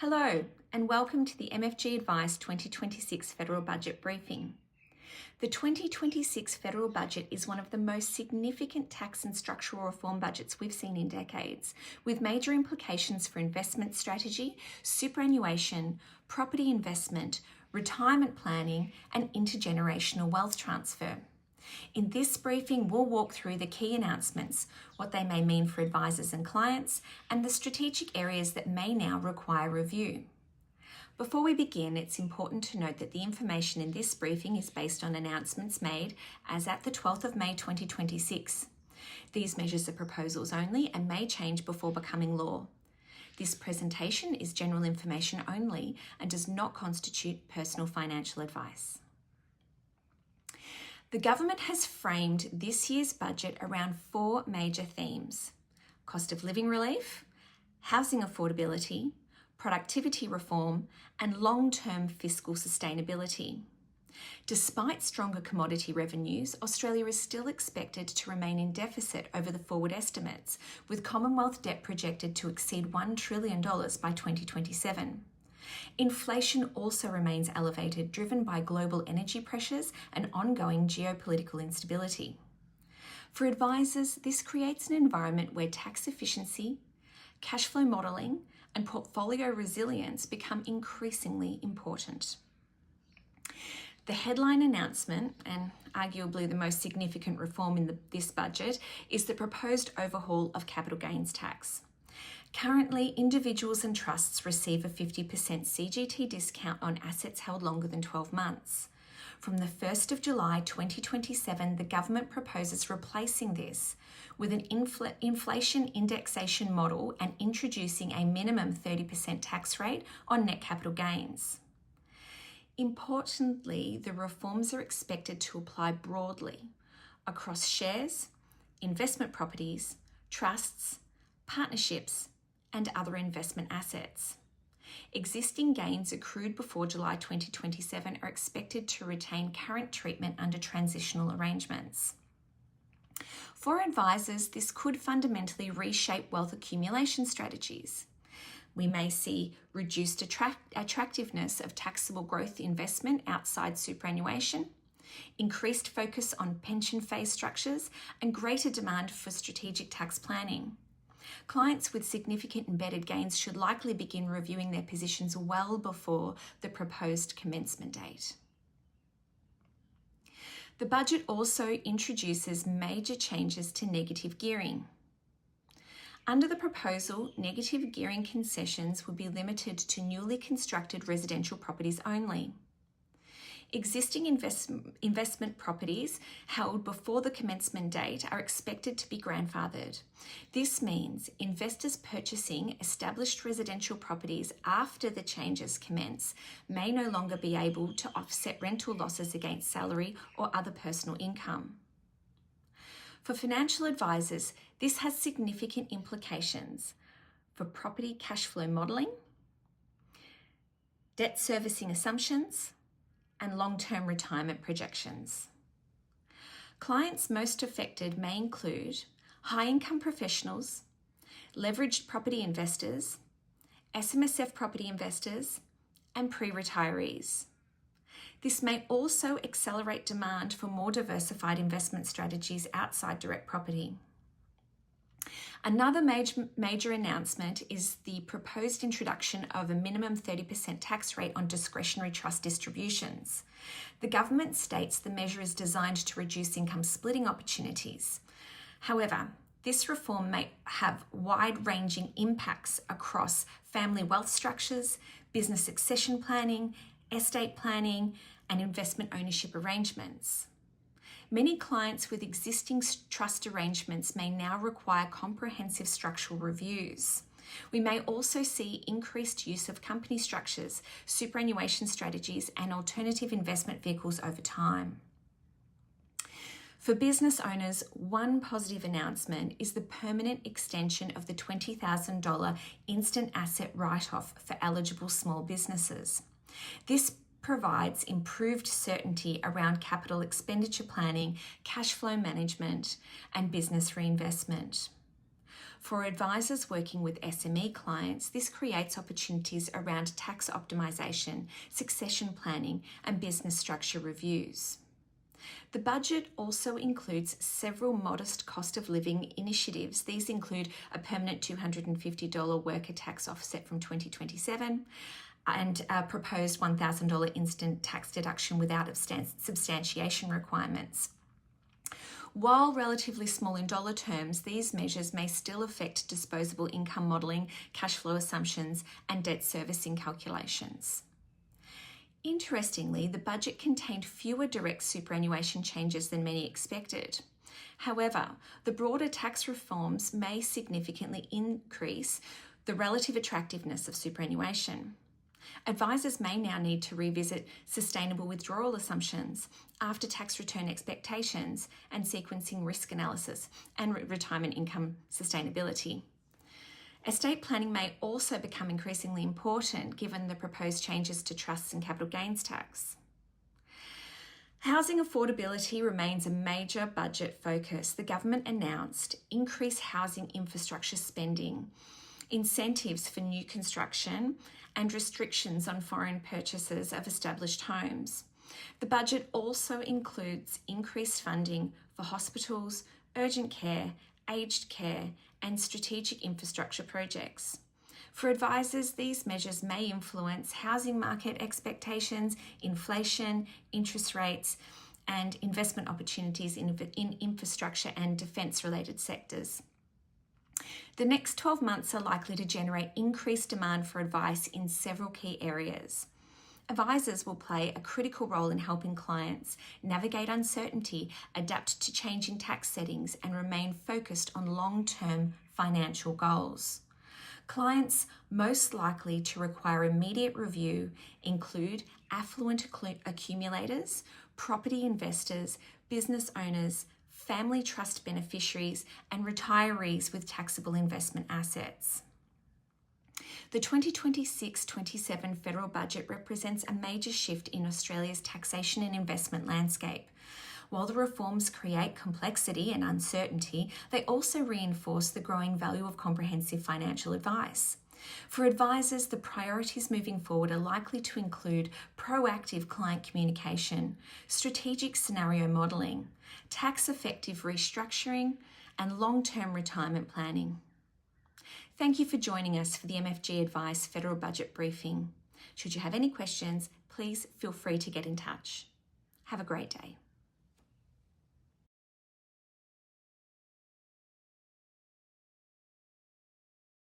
Hello, and welcome to the MFG Advice 2026 Federal Budget Briefing. The 2026 federal budget is one of the most significant tax and structural reform budgets we've seen in decades, with major implications for investment strategy, superannuation, property investment, retirement planning, and intergenerational wealth transfer. In this briefing, we'll walk through the key announcements, what they may mean for advisors and clients, and the strategic areas that may now require review. Before we begin, it's important to note that the information in this briefing is based on announcements made as at the 12th of May 2026. These measures are proposals only and may change before becoming law. This presentation is general information only and does not constitute personal financial advice. The government has framed this year's budget around four major themes: cost of living relief, housing affordability, productivity reform, and long-term fiscal sustainability. Despite stronger commodity revenues, Australia is still expected to remain in deficit over the forward estimates, with Commonwealth debt projected to exceed $1 trillion by 2027. Inflation also remains elevated, driven by global energy pressures and ongoing geopolitical instability. For advisors, this creates an environment where tax efficiency, cash flow modelling, and portfolio resilience become increasingly important. The headline announcement, and arguably the most significant reform in this budget, is the proposed overhaul of capital gains tax. Currently, individuals and trusts receive a 50% CGT discount on assets held longer than 12 months. From the 1st of July 2027, the government proposes replacing this with an inflation indexation model and introducing a minimum 30% tax rate on net capital gains. Importantly, the reforms are expected to apply broadly across shares, investment properties, trusts, partnerships, and other investment assets. Existing gains accrued before July 2027 are expected to retain current treatment under transitional arrangements. For advisors, this could fundamentally reshape wealth accumulation strategies. We may see reduced attractiveness of taxable growth investment outside superannuation, increased focus on pension phase structures, and greater demand for strategic tax planning. Clients with significant embedded gains should likely begin reviewing their positions well before the proposed commencement date. The budget also introduces major changes to negative gearing. Under the proposal, negative gearing concessions will be limited to newly constructed residential properties only. Existing investment properties held before the commencement date are expected to be grandfathered. This means investors purchasing established residential properties after the changes commence may no longer be able to offset rental losses against salary or other personal income. For financial advisors, this has significant implications for property cash flow modelling, debt servicing assumptions, and long-term retirement projections. Clients most affected may include high-income professionals, leveraged property investors, SMSF property investors, and pre-retirees. This may also accelerate demand for more diversified investment strategies outside direct property. Another major announcement is the proposed introduction of a minimum 30% tax rate on discretionary trust distributions. The government states the measure is designed to reduce income splitting opportunities. However, this reform may have wide-ranging impacts across family wealth structures, business succession planning, estate planning, and investment ownership arrangements. Many clients with existing trust arrangements may now require comprehensive structural reviews. We may also see increased use of company structures, superannuation strategies, and alternative investment vehicles over time. For business owners, one positive announcement is the permanent extension of the $20,000 instant asset write-off for eligible small businesses. This provides improved certainty around capital expenditure planning, cash flow management, and business reinvestment. For advisors working with SME clients, this creates opportunities around tax optimisation, succession planning, and business structure reviews. The budget also includes several modest cost of living initiatives. These include a permanent $250 worker tax offset from 2027 and a proposed $1,000 instant tax deduction without substantiation requirements. While relatively small in dollar terms, these measures may still affect disposable income modelling, cash flow assumptions, and debt servicing calculations. Interestingly, the budget contained fewer direct superannuation changes than many expected. However, the broader tax reforms may significantly increase the relative attractiveness of superannuation. Advisors may now need to revisit sustainable withdrawal assumptions, after-tax return expectations, and sequencing risk analysis and retirement income sustainability. Estate planning may also become increasingly important given the proposed changes to trusts and capital gains tax. Housing affordability remains a major budget focus. The government announced increased housing infrastructure spending, incentives for new construction, and restrictions on foreign purchases of established homes. The budget also includes increased funding for hospitals, urgent care, aged care, and strategic infrastructure projects. For advisors, these measures may influence housing market expectations, inflation, interest rates, and investment opportunities in infrastructure and defence-related sectors. The next 12 months are likely to generate increased demand for advice in several key areas. Advisors will play a critical role in helping clients navigate uncertainty, adapt to changing tax settings, and remain focused on long-term financial goals. Clients most likely to require immediate review include affluent accumulators, property investors, business owners, family trust beneficiaries, and retirees with taxable investment assets. The 2026-27 federal budget represents a major shift in Australia's taxation and investment landscape. While the reforms create complexity and uncertainty, they also reinforce the growing value of comprehensive financial advice. For advisors, the priorities moving forward are likely to include proactive client communication, strategic scenario modelling, tax-effective restructuring, and long-term retirement planning. Thank you for joining us for the MFG Advice Federal Budget Briefing. Should you have any questions, please feel free to get in touch. Have a great day.